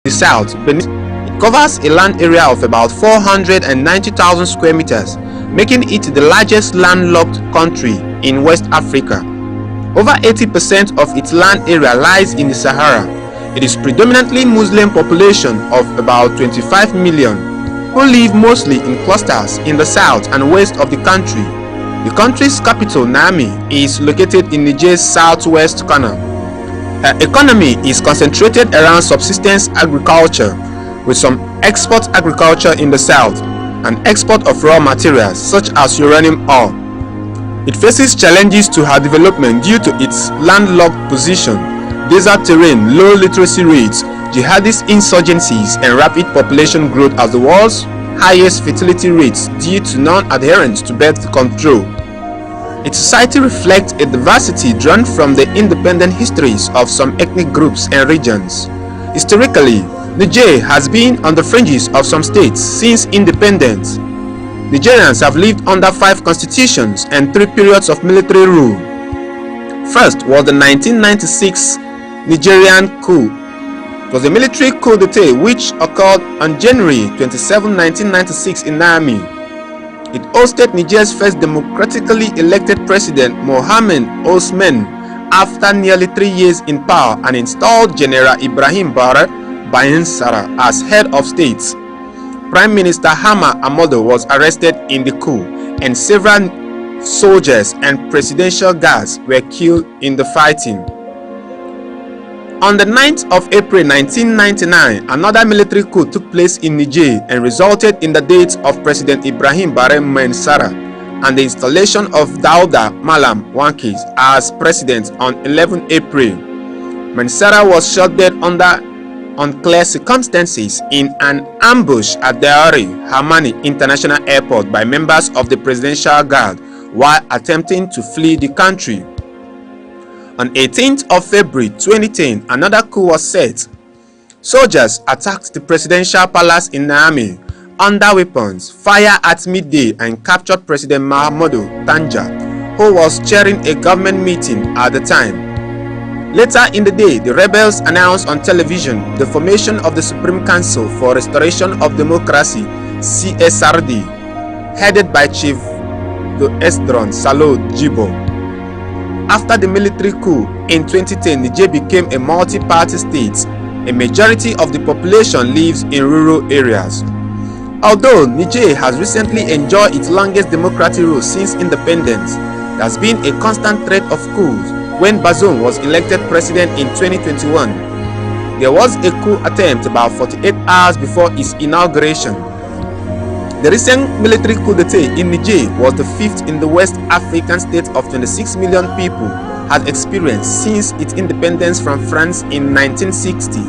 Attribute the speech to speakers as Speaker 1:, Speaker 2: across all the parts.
Speaker 1: the south, Benin. It covers a land area of about 490,000 square meters, making it the largest landlocked country in West Africa. Over 80% of its land area lies in the Sahara. It is predominantly Muslim population of about 25 million, who live mostly in clusters in the south and west of the country. The country's capital, Niamey, is located in Niger's southwest corner. Her economy is concentrated around subsistence agriculture, with some export agriculture in the south and export of raw materials such as uranium ore. It faces challenges to her development due to its landlocked position, desert terrain, low literacy rates, jihadist insurgencies, and rapid population growth as the world's highest fertility rates due to non-adherence to birth control. Its society reflects a diversity drawn from the independent histories of some ethnic groups and regions. Historically, Niger has been on the fringes of some states since independence. Nigerians have lived under 5 constitutions and 3 periods of military rule. First was the 1996 Nigerian coup. It was a military coup d'etat which occurred on January 27, 1996 in Niamey. It hosted Niger's first democratically elected president, Mohamed Ousmane, after nearly 3 years in power, and installed General Ibrahim Bayensara as head of state. Prime Minister Hama Amadou was arrested in the coup, and several soldiers and presidential guards were killed in the fighting. On the 9th of April 1999, another military coup took place in Niger and resulted in the death of President Ibrahim Bayensara and the installation of Dauda Malam Wankis as president on 11 April. Bayensara was shot dead under unclear circumstances in an ambush at Diari Hamani International Airport by members of the Presidential Guard while attempting to flee the country. On 18th of February 2010, another coup was set. Soldiers attacked the presidential palace in Niamey under weapons, fired at midday, and captured President Mahamadou Tanja, who was chairing a government meeting at the time. Later in the day, the rebels announced on television the formation of the Supreme Council for Restoration of Democracy (CSRD), headed by Chief Esdron Salo Jibo. After the military coup in 2010, Niger became a multi-party state. A majority of the population lives in rural areas. Although Niger has recently enjoyed its longest democratic rule since independence, there has been a constant threat of coups. When Bazoum was elected president in 2021, there was a coup attempt about 48 hours before his inauguration. The recent military coup d'etat in Niger was the 5th in the West African state of 26 million people had experienced since its independence from France in 1960.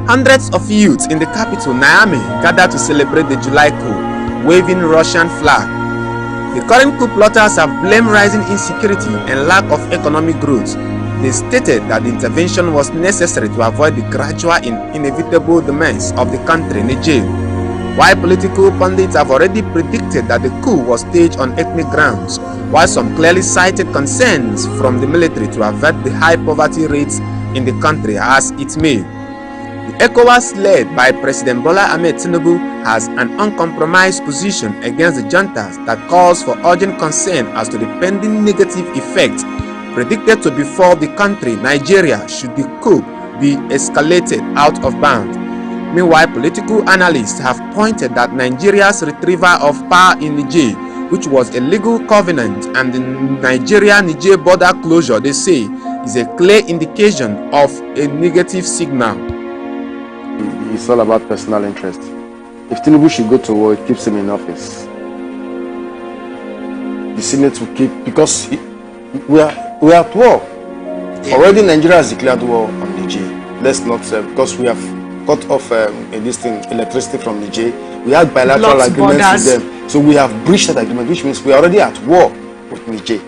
Speaker 1: Hundreds of youths in the capital, Niamey, gathered to celebrate the July coup, waving Russian flag. The current coup plotters have blamed rising insecurity and lack of economic growth. They stated that the intervention was necessary to avoid the gradual and inevitable demise of the country, Niger. While political pundits have already predicted that the coup was staged on ethnic grounds, while some clearly cited concerns from the military to avert the high poverty rates in the country as it may. The ECOWAS, led by President Bola Ahmed Tinubu, has an uncompromised position against the juntas that calls for urgent concern as to the pending negative effect predicted to befall the country, Nigeria, should the coup be escalated out of bounds. Meanwhile, political analysts have pointed that Nigeria's retrieval of power in Niger, which was a legal covenant, and the Nigeria-Niger border closure, they say, is a clear indication of a negative signal.
Speaker 2: It's all about personal interest. If Tinubu should go to war, it keeps him in office. The Senate will keep, because we are at war. Yeah. Already Nigeria has declared war on Niger. Let's not say, because we have cut off electricity from Niger. We had bilateral agreements with them. So we have breached that agreement, which means we are already at war with Niger.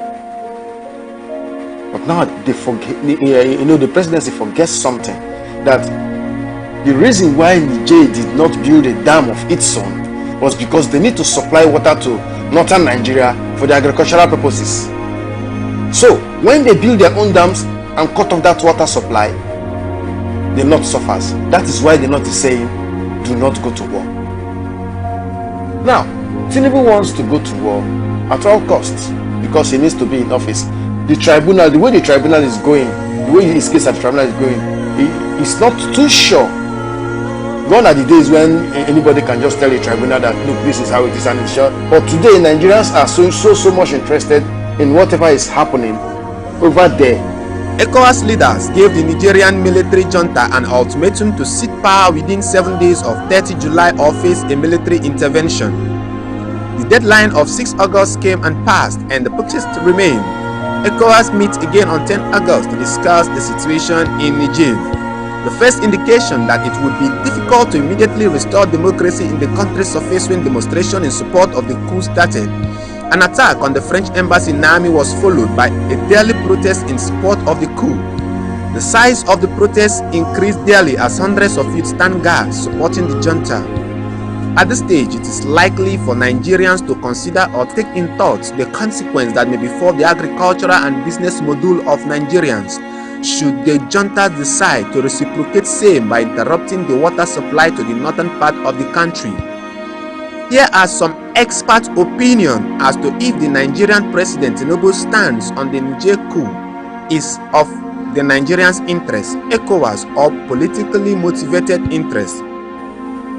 Speaker 2: But now they forget, the presidency forgets something, that the reason why Niger did not build a dam of its own was because they need to supply water to northern Nigeria for the agricultural purposes. So when they build their own dams and cut off that water supply, the North suffers. That is why the North is saying, do not go to war. Now, Tinubu wants to go to war at all costs because he needs to be in office. The tribunal, the way the tribunal is going, the way his case at the tribunal is going, he's not too sure. Gone are the days when anybody can just tell a tribunal that, look, this is how it is and it's sure. But today, Nigerians are so much interested in whatever is happening over there.
Speaker 1: ECOWAS leaders gave the Nigerian military junta an ultimatum to cede power within 7 days of 30 July or face a military intervention. The deadline of 6 August came and passed, and the protests remain. ECOWAS meets again on 10 August to discuss the situation in Niger. The first indication that it would be difficult to immediately restore democracy in the country surfaced when demonstration in support of the coup started. An attack on the French embassy in Niamey was followed by a daily protest in support of the coup. The size of the protests increased daily as hundreds of youth stand guard supporting the junta. At this stage, it is likely for Nigerians to consider or take in thought the consequence that may befall the agricultural and business module of Nigerians should the junta decide to reciprocate same by interrupting the water supply to the northern part of the country. Here are some expert opinions as to if the Nigerian President Tinubu's stance on the Niger coup is of the Nigerians' interest, ECOWAS, or politically motivated interest.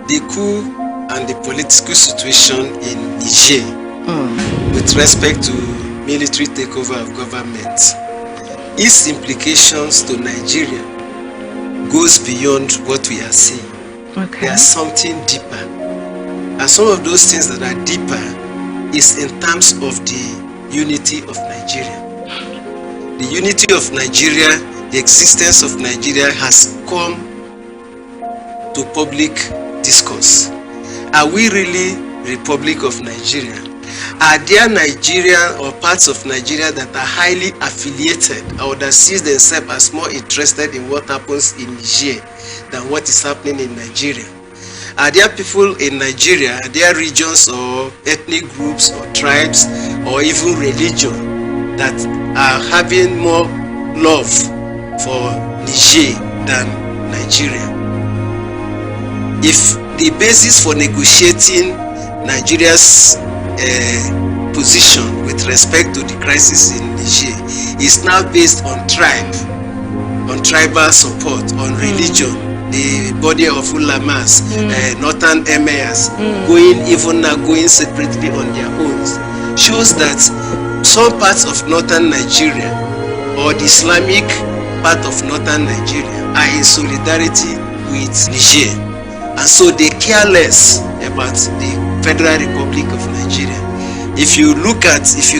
Speaker 3: The coup and the political situation in Niger with respect to military takeover of government, its implications to Nigeria goes beyond what we are seeing.
Speaker 4: Okay.
Speaker 3: There's something deeper. And some of those things that are deeper is in terms of the unity of Nigeria. The unity of Nigeria, the existence of Nigeria has come to public discourse. Are we really Republic of Nigeria? Are there Nigeria or parts of Nigeria that are highly affiliated or that see themselves as more interested in what happens in Niger than what is happening in Nigeria? Are there people in Nigeria, are there regions or ethnic groups or tribes or even religion that are having more love for Niger than Nigeria? If the basis for negotiating Nigeria's position with respect to the crisis in Niger is now based on tribe, on tribal support, on religion, the body of ulamas, northern emirs, going separately on their own, shows that some parts of northern Nigeria or the Islamic part of northern Nigeria are in solidarity with Niger, and so they care less about the Federal Republic of Nigeria. If you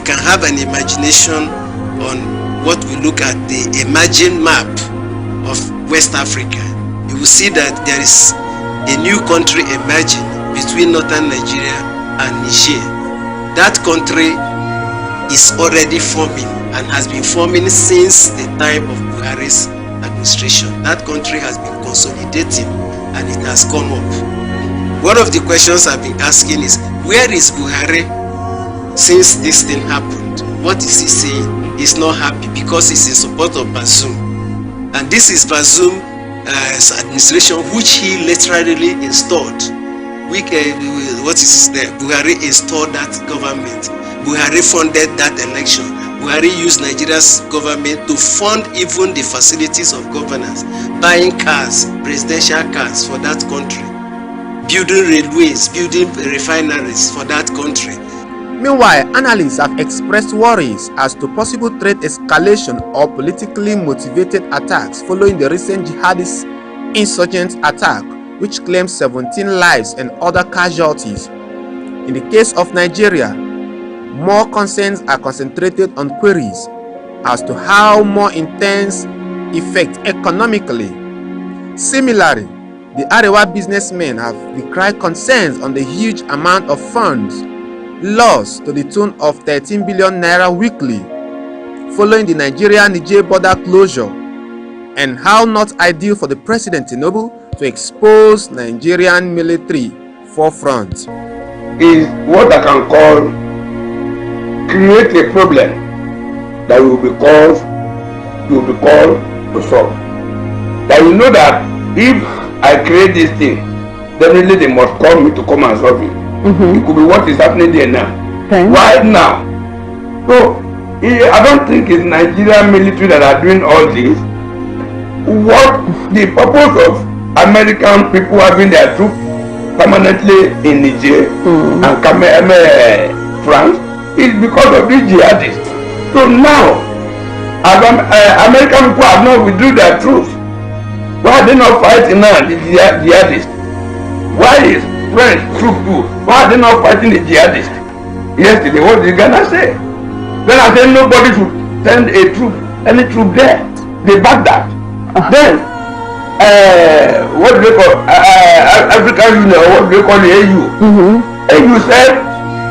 Speaker 3: can have an imagination on what we look at the emerging map of West Africa, you will see that there is a new country emerging between northern Nigeria and Niger. That country is already forming and has been forming since the time of Buhari's administration. That country has been consolidating and it has come up. One of the questions I've been asking is, where is Buhari since this thing happened? What is he saying? He's not happy because he's in support of Bazoum. And this is Bazoum's administration, which he literally installed. What is there? Buhari installed that government. Buhari funded that election. Buhari used Nigeria's government to fund even the facilities of governance, buying cars, presidential cars for that country, building railways, building refineries for that country.
Speaker 1: Meanwhile, analysts have expressed worries as to possible threat escalation or politically motivated attacks following the recent jihadist insurgent attack, which claims 17 lives and other casualties. In the case of Nigeria, more concerns are concentrated on queries as to how more intense effect economically. Similarly, the Arewa businessmen have decried concerns on the huge amount of funds lost to the tune of 13 billion naira weekly following the Nigeria-Niger border closure, and how not ideal for the President Tinubu to expose Nigerian military forefront.
Speaker 5: Is what I can call create a problem that will be called to solve. But we know that if I create this thing, definitely they must call me to come and solve it. It could be what is happening there now.
Speaker 4: Okay.
Speaker 5: Right now. So I don't think it's Nigerian military that are doing all this. What the purpose of American people having their troops permanently in Niger and France is because of these jihadists. So now, as American people have not withdrew their troops, why are they not fighting now the jihadists? Why is French troops too? Why are they not fighting the jihadists? Yesterday, what did Ghana say? Ghana said nobody should send any troop there. They back that. Then, what do they call African Union? What do they call the AU? AU said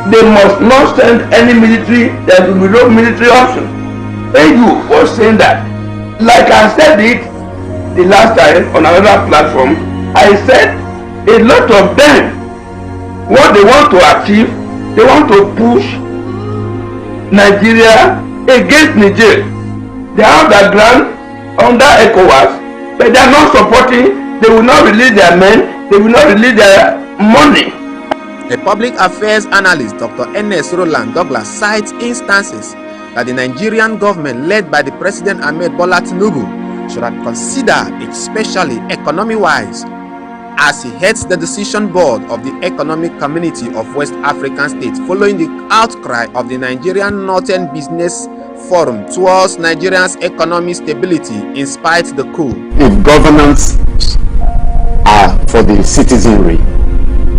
Speaker 5: they must not send any military. There will be no military option. AU was saying that. Like I said it the last time on another platform, I said a lot of them, what they want to achieve, they want to push Nigeria against Niger. They have the ground under ECOWAS, but they are not supporting. They will not release their men. They will not release their money.
Speaker 1: A public affairs analyst, Dr. Ernest Roland Douglas, cites instances that the Nigerian government, led by the President Ahmed Bola Tinubu, should have considered, especially economy-wise, as he heads the decision board of the Economic Community of West African States following the outcry of the Nigerian Northern Business Forum towards Nigeria's economic stability in spite of the coup.
Speaker 6: If governance are for the citizenry,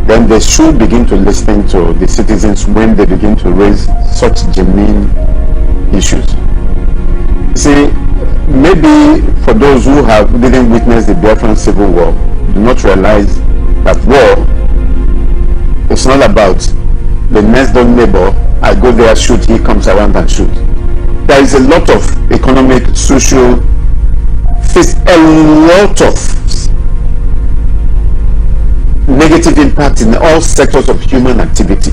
Speaker 6: then they should begin to listen to the citizens when they begin to raise such genuine issues. See, maybe for those who didn't witness the Biafran Civil War, do not realize that war is not about the next door neighbor. I go there, shoot, he comes around and shoot. There is a lot of economic, social, a lot of negative impact in all sectors of human activity,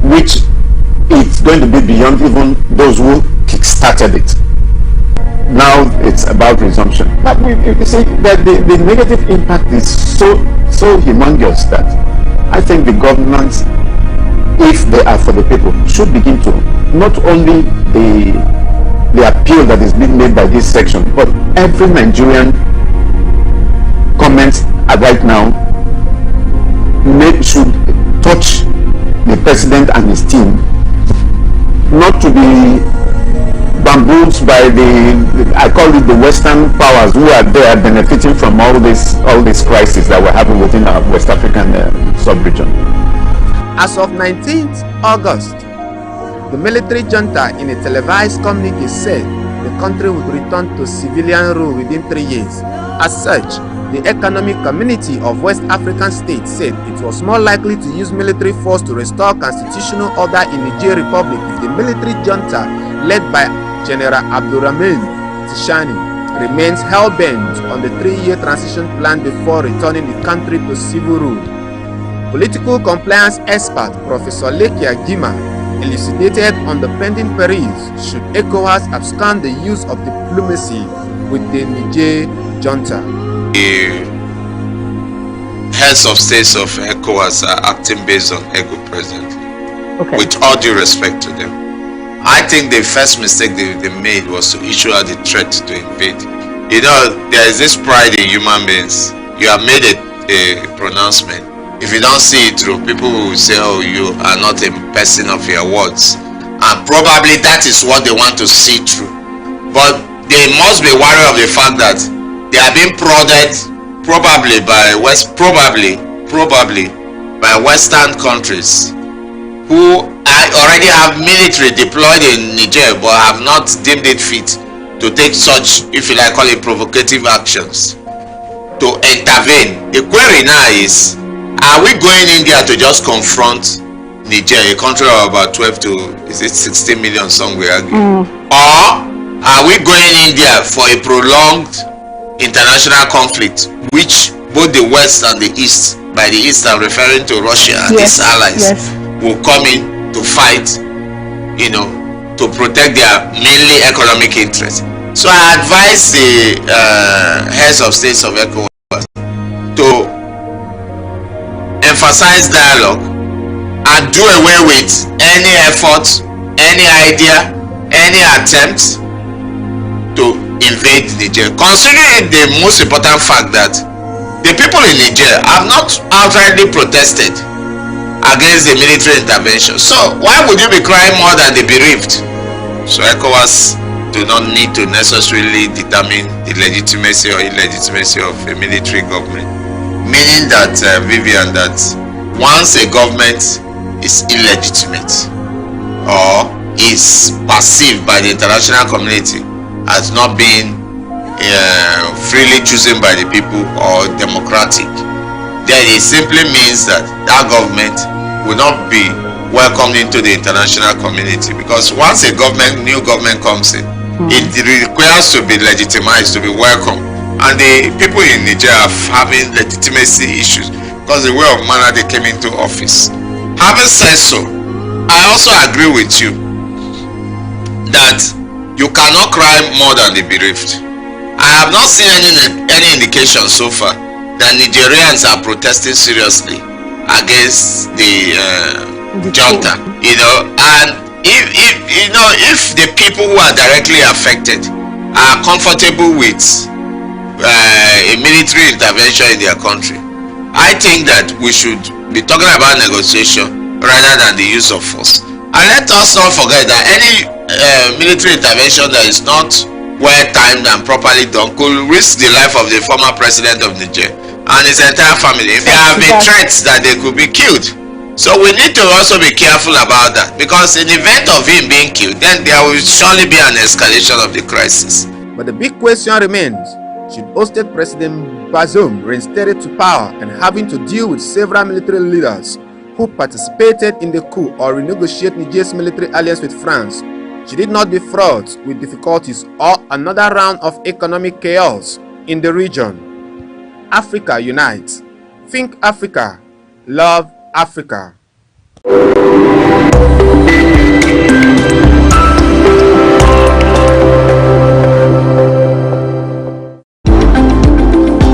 Speaker 6: which it's going to be beyond even those who kick-started it. Now it's about resumption. But you see that the negative impact is so humongous that I think the governments, if they are for the people, should begin to not only the appeal that is being made by this section, but every Nigerian comment right now should touch the president and his team, not to be bamboozled by I call it the Western powers who are there benefiting from all this crisis that we're having within our West African sub-region.
Speaker 1: As of 19th August, the military junta in a televised communique said the country would return to civilian rule within 3 years. As such, the Economic Community of West African States said it was more likely to use military force to restore constitutional order in Niger Republic if the military junta, led by General Abdurrahman Tishani, remains hell-bent on the 3-year transition plan before returning the country to civil rule. Political compliance expert Professor Lekia Gima elucidated on the pending perils should ECOWAS abscond the use of diplomacy with the Niger junta.
Speaker 7: The heads of states of ECOWAS are acting based on ego presently.
Speaker 4: Okay.
Speaker 7: With all due respect to them. I think the first mistake they made was to issue out the threat to invade. You know, there is this pride in human beings. You have made a pronouncement. If you don't see it through, people will say, oh, you are not a person of your words. And probably that is what they want to see through. But they must be wary of the fact that they are being prodded probably by Western countries who already have military deployed in Niger but have not deemed it fit to take such, if you like, call it provocative actions to intervene. The query now is, are we going India to just confront Niger, a country of about 12 to 16 million, some we argue, or are we going India for a prolonged international conflict, which both the West and the East, by the East I'm referring to Russia and its allies, will come in to fight, you know, to protect their mainly economic interests. So I advise the heads of states of ECOWAS to emphasize dialogue and do away with any effort, any idea, any attempt to invade Niger, considering the most important fact that the people in Niger have not outrightly protested against the military intervention. So why would you be crying more than the bereaved? So ECOWAS do not need to necessarily determine the legitimacy or illegitimacy of a military government, meaning that Vivian, that once a government is illegitimate or is perceived by the international community as not being freely chosen by the people or democratic, then it simply means that that government will not be welcomed into the international community, because once a new government comes in, it requires to be legitimized, to be welcome, and the people in Niger are having legitimacy issues because the way of manner they came into office. Having said so, I also agree with you that you cannot cry more than the bereaved. I have not seen any indication so far that Nigerians are protesting seriously against the junta, and if the people who are directly affected are comfortable with a military intervention in their country, I think that we should be talking about negotiation rather than the use of force. And let us not forget that any military intervention that is not well timed and properly done could risk the life of the former president of Niger and his entire family. There have been threats that they could be killed. So we need to also be careful about that, because in the event of him being killed, then there will surely be an escalation of the crisis.
Speaker 1: But the big question remains, should ousted President Bazoum reinstated to power and having to deal with several military leaders who participated in the coup or renegotiate Niger's military alliance with France, should it not be fraught with difficulties or another round of economic chaos in the region? Africa unites. Think Africa. Love Africa.